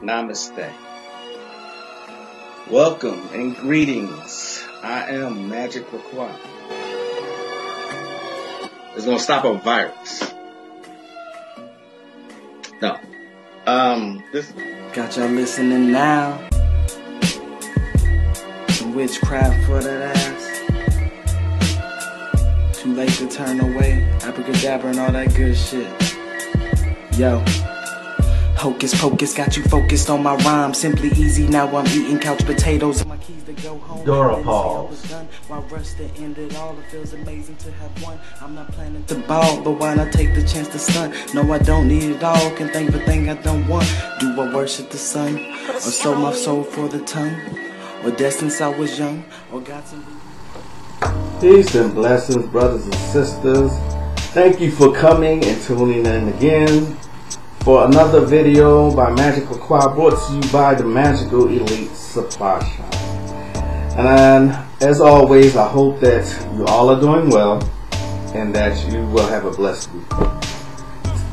Namaste. Welcome and greetings. I am Magick Croix. It's gonna stop a virus. No. This Got y'all listening now. Some witchcraft for that ass. Too late to turn away. Abracadabra and all that good shit. Yo. Hocus pocus got you focused on my rhyme. Simply easy, now I'm eating couch potatoes and my keys to go home. Dora pause. While rush to end it all, it feels amazing to have won. I'm not planning to ball, but why not take the chance to stunt? No, I don't need it all, can think of a thing I don't want. Do I worship the sun, or sold my soul for the tongue? Or death since I was young, or got some... Peace and blessings, brothers and sisters. Thank you for coming and tuning in again for another video by Magick Croix, brought to you by the Magical Elite Supply Shop. And as always, I hope that you all are doing well and that you will have a blessed week.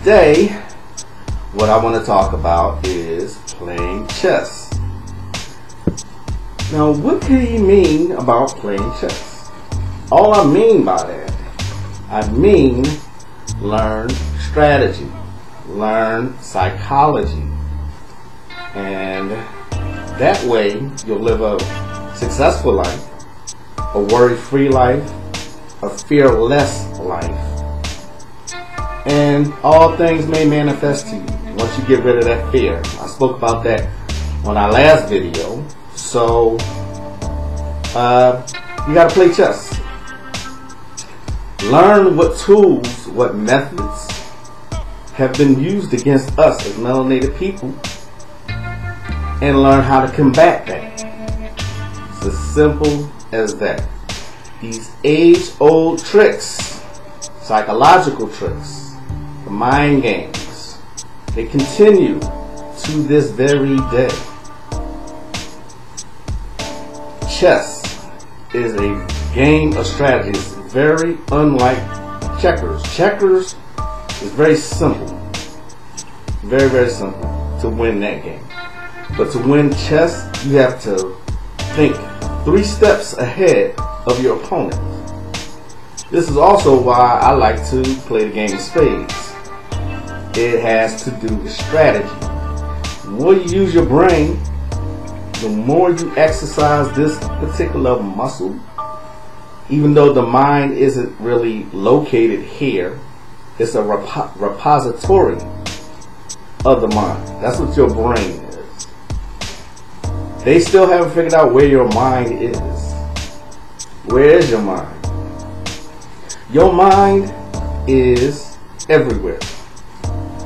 Today, what I want to talk about is playing chess. Now, what do you mean about playing chess? All I mean by that, I mean learn strategy. Learn psychology, and that way you'll live a successful life, a worry-free life, a fearless life, and all things may manifest to you once you get rid of that fear. I spoke about that on our last video. So you gotta play chess. Learn what tools, what methods have been used against us as melanated people, and learn how to combat that. It's as simple as that. These age-old tricks, psychological tricks, the mind games, they continue to this very day. Chess is a game of strategy. It's very unlike checkers. Checkers is very simple. Very, very simple to win that game. But to win chess, you have to think 3 steps ahead of your opponent. This is also why I like to play the game of spades. It has to do with strategy. The more you use your brain, the more you exercise this particular muscle, even though the mind isn't really located here, it's a repository of the mind. That's what your brain is. They still haven't figured out where your mind is. Where is your mind? Your mind is everywhere.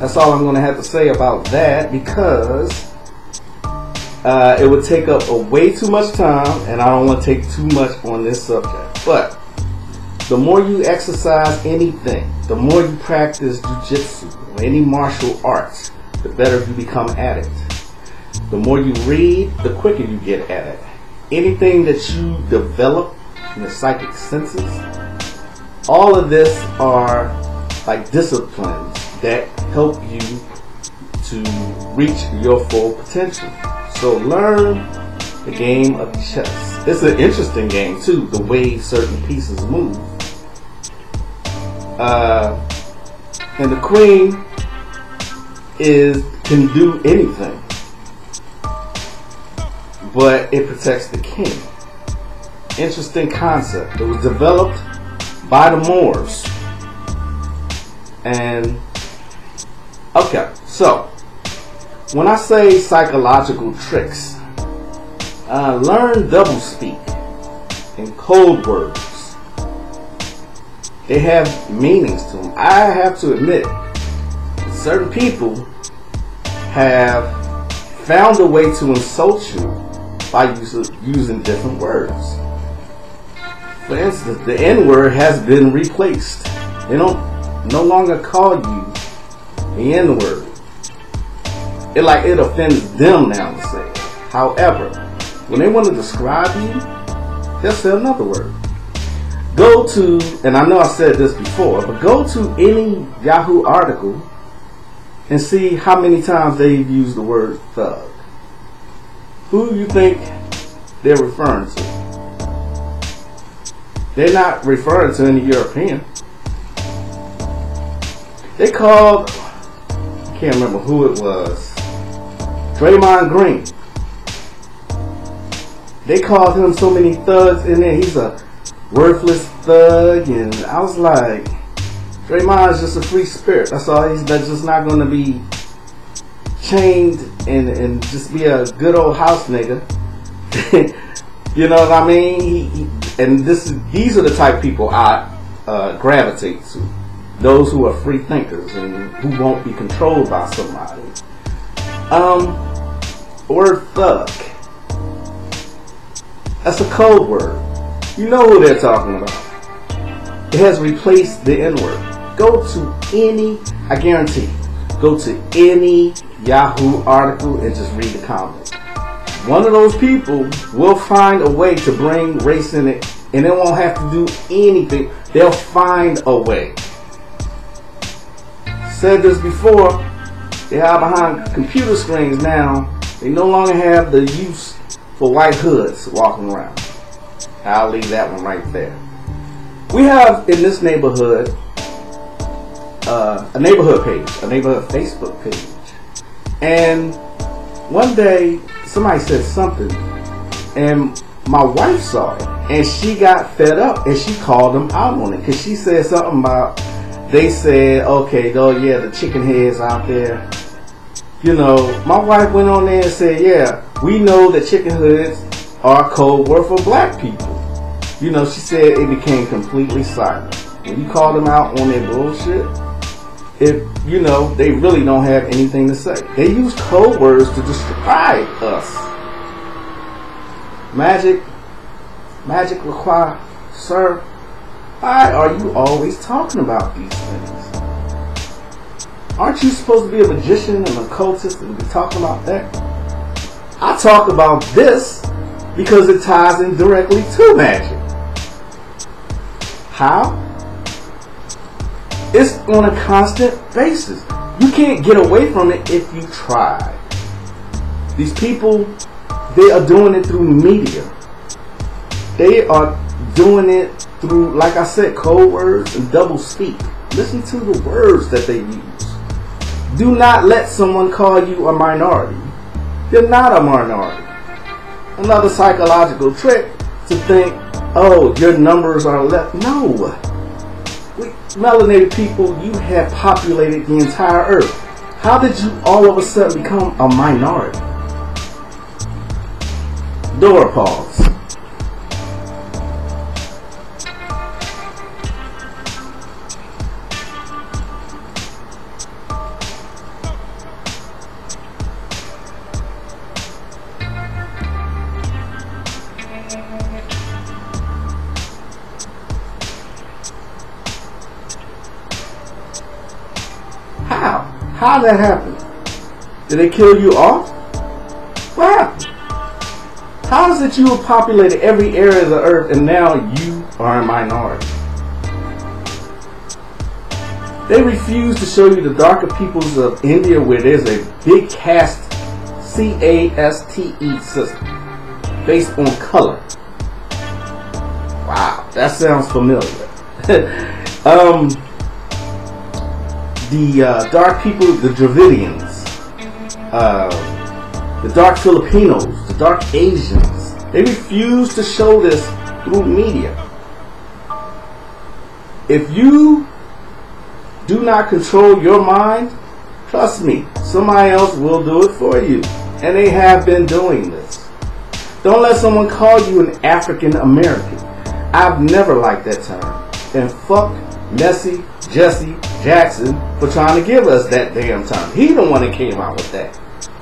That's all I'm going to have to say about that, because it would take up way too much time, and I don't want to take too much on this subject. But the more you exercise anything, the more you practice jujitsu or any martial arts, the better you become at it. The more you read, the quicker you get at it. Anything that you develop in the psychic senses, all of this are like disciplines that help you to reach your full potential. So learn the game of chess. It's an interesting game too, the way certain pieces move. And the queen can do anything, but it protects the king. Interesting concept. It was developed by the Moors. And okay, so when I say psychological tricks, learn doublespeak and code words. They have meanings to them. I have to admit, certain people have found a way to insult you by using different words. For instance, the N-word has been replaced. They don't no longer call you the N-word. It offends them now to say it. However, when they want to describe you, they'll say another word. Go to, and I know I said this before, but go to any Yahoo article and see how many times they've used the word thug. Who do you think they're referring to? They're not referring to any European. They called, I can't remember who it was, Draymond Green. They called him so many thugs in there. He's a worthless thug, and I was like, Draymond's just a free spirit. That's all. That's just not going to be chained and just be a good old house nigga. You know what I mean? These are the type of people I gravitate to. Those who are free thinkers and who won't be controlled by somebody. Word thug. That's a code word. You know who they're talking about. It has replaced the N-word. Go to any, I guarantee, go to any Yahoo article and just read the comments. One of those people will find a way to bring race in it, and they won't have to do anything. They'll find a way. Said this before, they hide behind computer screens now. They no longer have the use for white hoods walking around. I'll leave that one right there. We have in this neighborhood a neighborhood page, a neighborhood Facebook page. And one day somebody said something and my wife saw it and she got fed up and she called them out on it because she said something about, they said, okay, oh yeah, the chicken heads out there. You know, my wife went on there and said, yeah, we know that chicken hoods are a code word for black people. You know, she said it became completely silent. When you call them out on their bullshit, you know, they really don't have anything to say. They use code words to describe us. Magick, Croix, sir, why are you always talking about these things? Aren't you supposed to be a magician and a occultist and be talking about that? I talk about this because it ties in directly to magic. How? It's on a constant basis. You can't get away from it if you try. These people, they are doing it through media. They are doing it through, like I said, code words and double speak. Listen to the words that they use. Do not let someone call you a minority. You're not a minority. Another psychological trick to think, oh, your numbers are left. No. We melanated people, you have populated the entire earth. How did you all of a sudden become a minority? Door pause. How did that happen? Did they kill you off? What happened? How is it you have populated every area of the earth and now you are a minority? They refuse to show you the darker peoples of India where there's a big caste, C-A-S-T-E system based on color. Wow, that sounds familiar. The dark people, the Dravidians, the dark Filipinos, the dark Asians, they refuse to show this through media. If you do not control your mind, trust me, somebody else will do it for you. And they have been doing this. Don't let someone call you an African American. I've never liked that term. And fuck Messi, Jesse Jackson for trying to give us that damn term. He the one that came out with that.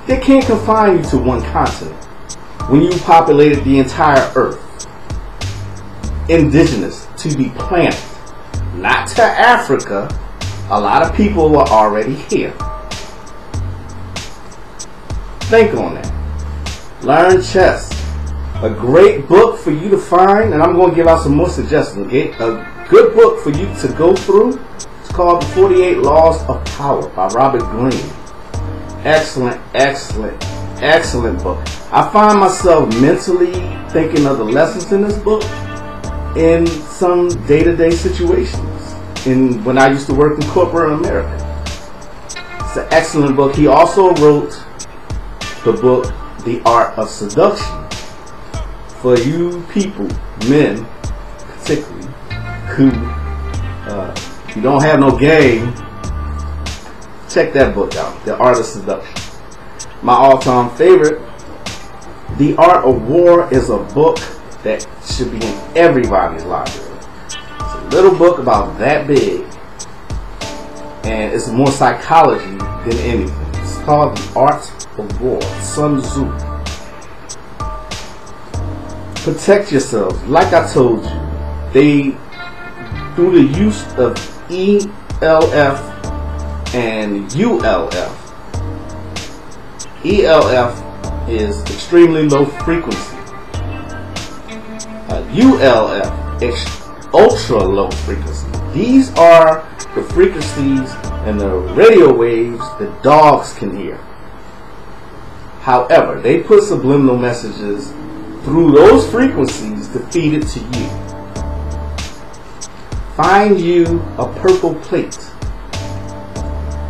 They can't confine you to one continent when you populated the entire earth. Indigenous to the planet, not to Africa. A lot of people were already here. Think on that. Learn chess. A great book for you to find, and I'm going to give out some more suggestions. Okay? A good book for you to go through. It's called The 48 Laws of Power by Robert Greene. Excellent, excellent, excellent book. I find myself mentally thinking of the lessons in this book in some day-to-day situations. When I used to work in corporate America. It's an excellent book. He also wrote the book, The Art of Seduction. For you people, men particularly, who you don't have no game, check that book out, The Art of Seduction. My all-time favorite, The Art of War, is a book that should be in everybody's library. It's a little book about that big, and it's more psychology than anything. It's called The Art of War, Sun Tzu. Protect yourselves. Like I told you, they, through the use of ELF and ULF. ELF is extremely low frequency. ULF, ultra low frequency. These are the frequencies and the radio waves that dogs can hear. However, they put subliminal messages through those frequencies to feed it to you. Find you a purple plate.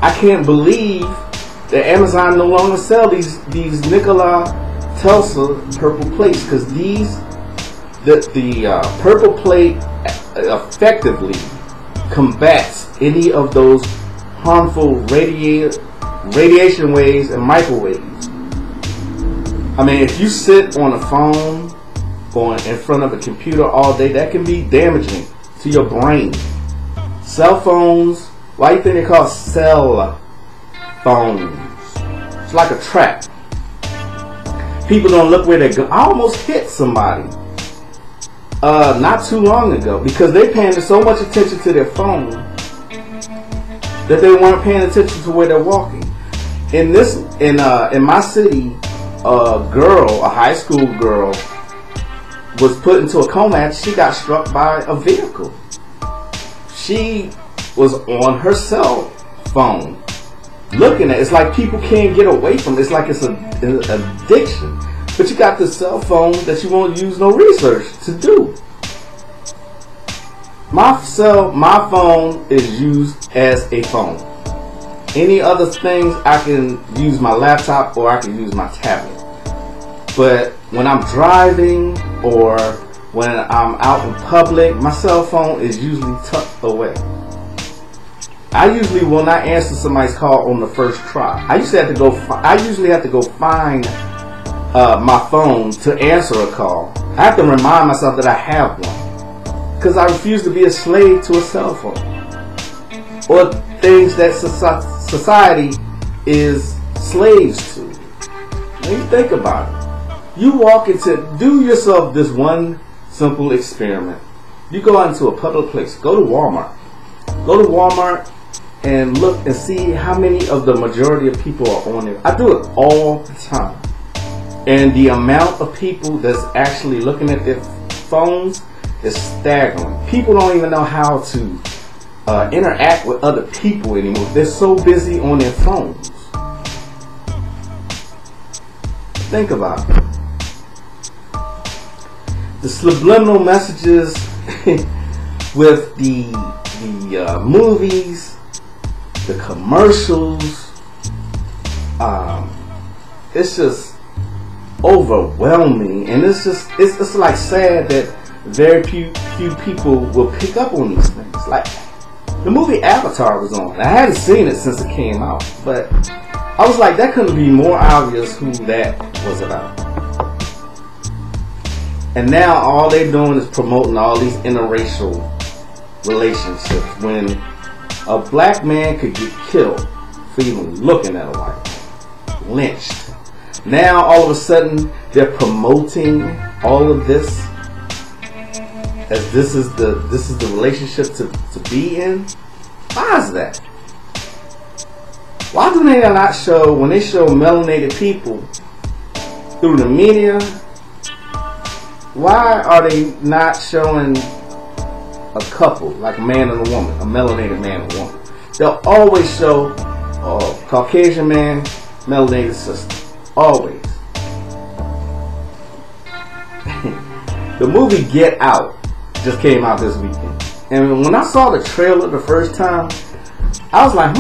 I can't believe that Amazon no longer sell these Nikola Tesla purple plates, because the purple plate effectively combats any of those harmful radiation waves and microwaves. I mean, if you sit on a phone or in front of a computer all day, that can be damaging to your brain. Cell phones, why do you think they call cell phones? It's like a trap. People don't look where they're going. I almost hit somebody not too long ago because they paying so much attention to their phone that they weren't paying attention to where they're walking. In my city, a high school girl, was put into a coma. She got struck by a vehicle. She was on her cell phone looking at it. It's like people can't get away from it. It's like it's an addiction. But you got the cell phone that you won't use no research to do. My phone is used as a phone. Any other things, I can use my laptop or I can use my tablet. But when I'm driving or when I'm out in public, my cell phone is usually tucked away. I usually will not answer somebody's call on the first try. I usually have to go find my phone to answer a call. I have to remind myself that I have one, because I refuse to be a slave to a cell phone or things that society is slaves to. When you think about it, do yourself this one simple experiment. You go out into a public place, go to Walmart. Go to Walmart and look and see how many of the majority of people are on there. I do it all the time. And the amount of people that's actually looking at their phones is staggering. People don't even know how to interact with other people anymore. They're so busy on their phones. Think about it. The subliminal messages with the movies, the commercials, it's just overwhelming, and it's like sad that very few people will pick up on these things. Like the movie Avatar was on. I hadn't seen it since it came out, but I was like, that couldn't be more obvious who that was about. And now all they're doing is promoting all these interracial relationships, when a black man could get killed for even looking at a white man, lynched. Now all of a sudden they're promoting all of this as this is the relationship to be in. Why is that? Why do they not show, when they show melanated people through the media, why are they not showing a couple, like a man and a woman, a melanated man and a woman? They'll always show a Caucasian man, melanated sister. Always. The movie Get Out just came out this weekend. And when I saw the trailer the first time, I was like,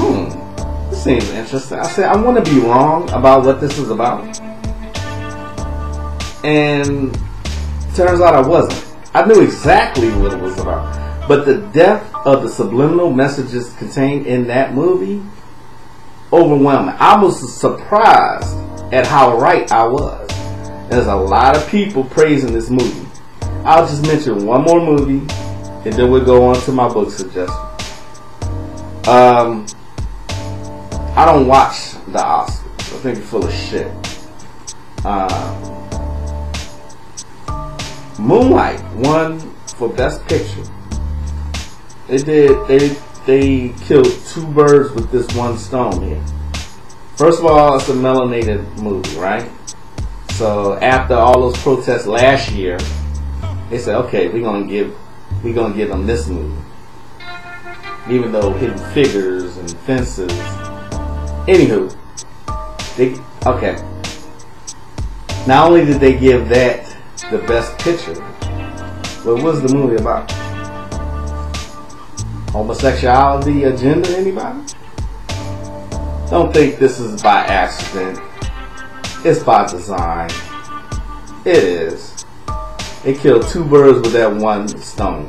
this seems interesting. I said, I want to be wrong about what this is about. And turns out I wasn't. I knew exactly what it was about. But the depth of the subliminal messages contained in that movie, overwhelming. I was surprised at how right I was. There's a lot of people praising this movie. I'll just mention one more movie, and then we'll go on to my book suggestion. I don't watch the Oscars. I think it's full of shit. Moonlight won for Best Picture. They killed two birds with this one stone here. First of all, it's a melanated movie, right? So after all those protests last year, they said, okay, we're gonna give them this movie, even though Hidden Figures and Fences. Anywho, okay. Not only did they give that the Best Picture, but what was the movie about? Homosexuality agenda? Anybody? Don't think this is by accident. It's by design. It is. They killed two birds with that one stone.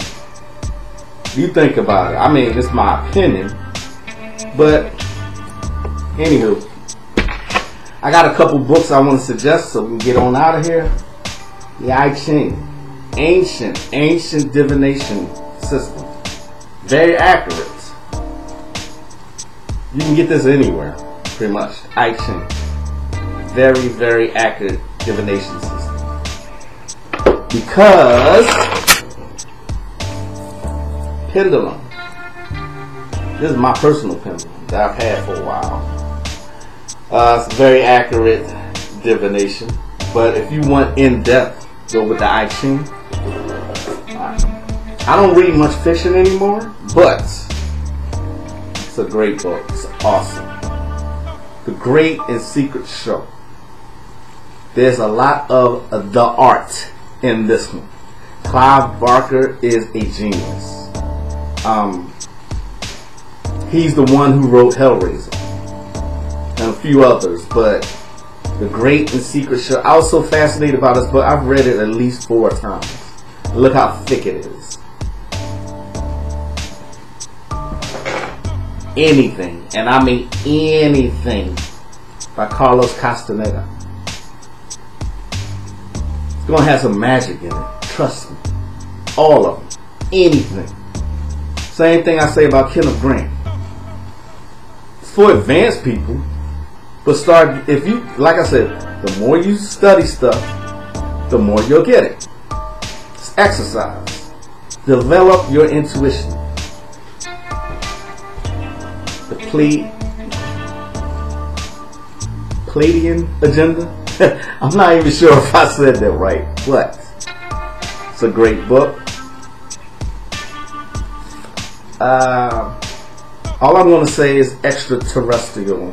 You think about it. I mean, it's my opinion. But, anywho, I got a couple books I want to suggest so we can get on out of here. The I Ching. Ancient divination system. Very accurate. You can get this anywhere, pretty much. I Ching. Very, very accurate divination system. Because pendulum. This is my personal pendulum that I've had for a while. It's very accurate divination. But if you want in-depth, go with the I Ching. I don't read much fiction anymore, but it's a great book. It's awesome. The Great and Secret Show. There's a lot of the art in this one. Clive Barker is a genius. He's the one who wrote Hellraiser and a few others, but The Great and Secret Show. I was so fascinated by this book. I've read it at least 4 times. Look how thick it is. Anything, and I mean anything, by Carlos Castaneda. It's going to have some magic in it. Trust me. All of them. Anything. Same thing I say about Kenneth Grant. It's for advanced people. But start, if you, like I said, the more you study stuff, the more you'll get it. It's exercise. Develop your intuition. The Pleiadian agenda. I'm not even sure if I said that right, but it's a great book. All I'm going to say is extraterrestrial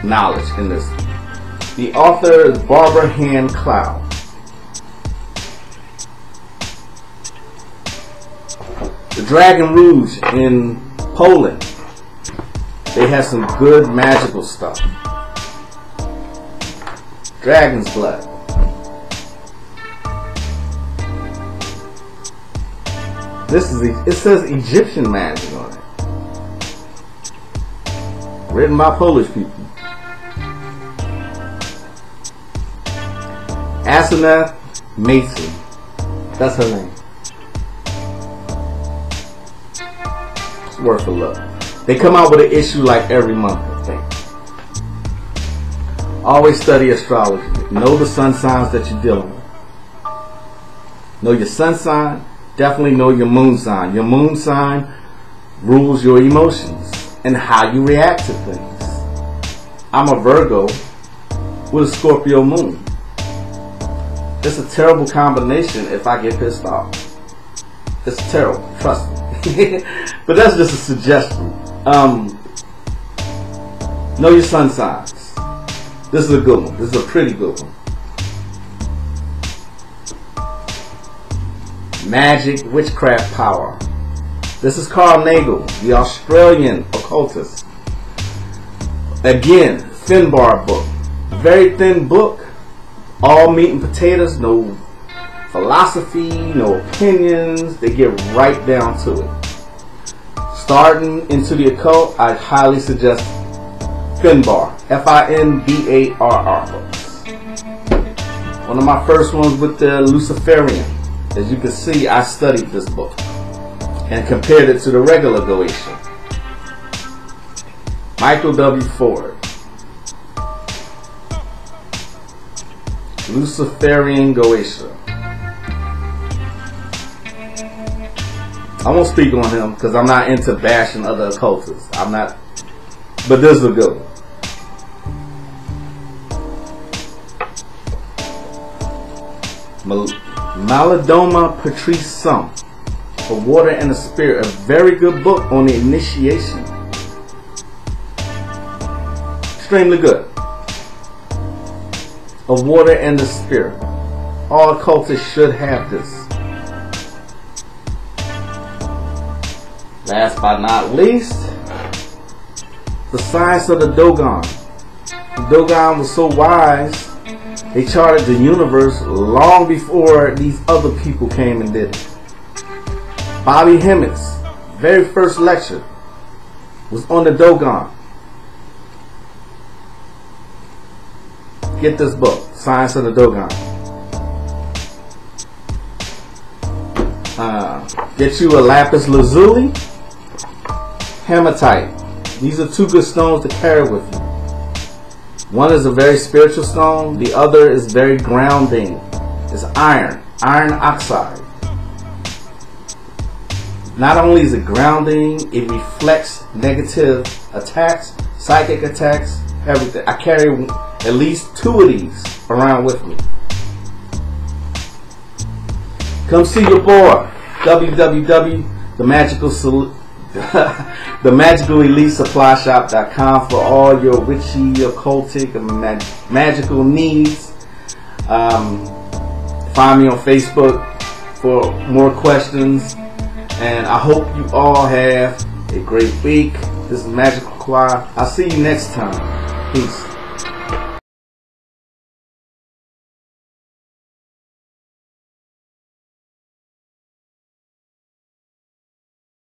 knowledge in this. The author is Barbara Hand Cloud. The Dragon Rouge in Poland. They have some good magical stuff. Dragon's blood. This is, it says Egyptian magic on it. Written by Polish people. Asenath Mason. That's her name. It's worth a look. They come out with an issue like every month, I think. Always study astrology. Know the sun signs that you're dealing with. Know your sun sign. Definitely know your moon sign. Your moon sign rules your emotions and how you react to things. I'm a Virgo with a Scorpio moon. It's a terrible combination if I get pissed off. It's terrible, trust me. But that's just a suggestion. Know your sun signs. This is a good one. This is a pretty good one. Magic, Witchcraft Power. This is Carl Nagel, the Australian occultist. Again, Finbar book. Very thin book. All meat and potatoes. No philosophy, no opinions. They get right down to it. Starting into the occult, I highly suggest Finbar. Finbarr books. One of my first ones with the Luciferian. As you can see, I studied this book and compared it to the regular Goetia. Michael W. Ford. Luciferian Goetia. I won't speak on him because I'm not into bashing other occultists. I'm not, but this is a good one. Malidoma Patrice Sum, For Water and the Spirit, a very good book on the initiation. Extremely good. Of Water and the Spirit. All occultists should have this. Last but not least, The Science of the Dogon. The Dogon was so wise, they charted the universe long before these other people came and did it. Bobby Hemmitt's very first lecture was on the Dogon. Get this book, Science of the Dogon. Get you a lapis lazuli, hematite. These are two good stones to carry with you. One is a very spiritual stone. The other is very grounding. It's iron oxide. Not only is it grounding, it reflects negative attacks, psychic attacks, everything. I carry at least 2 of these around with me. Come see your boy, themagicalelitesupplyshop.com for all your witchy, occultic, and magical needs. Find me on Facebook for more questions. And I hope you all have a great week. This is Magical Croix. I'll see you next time. Peace.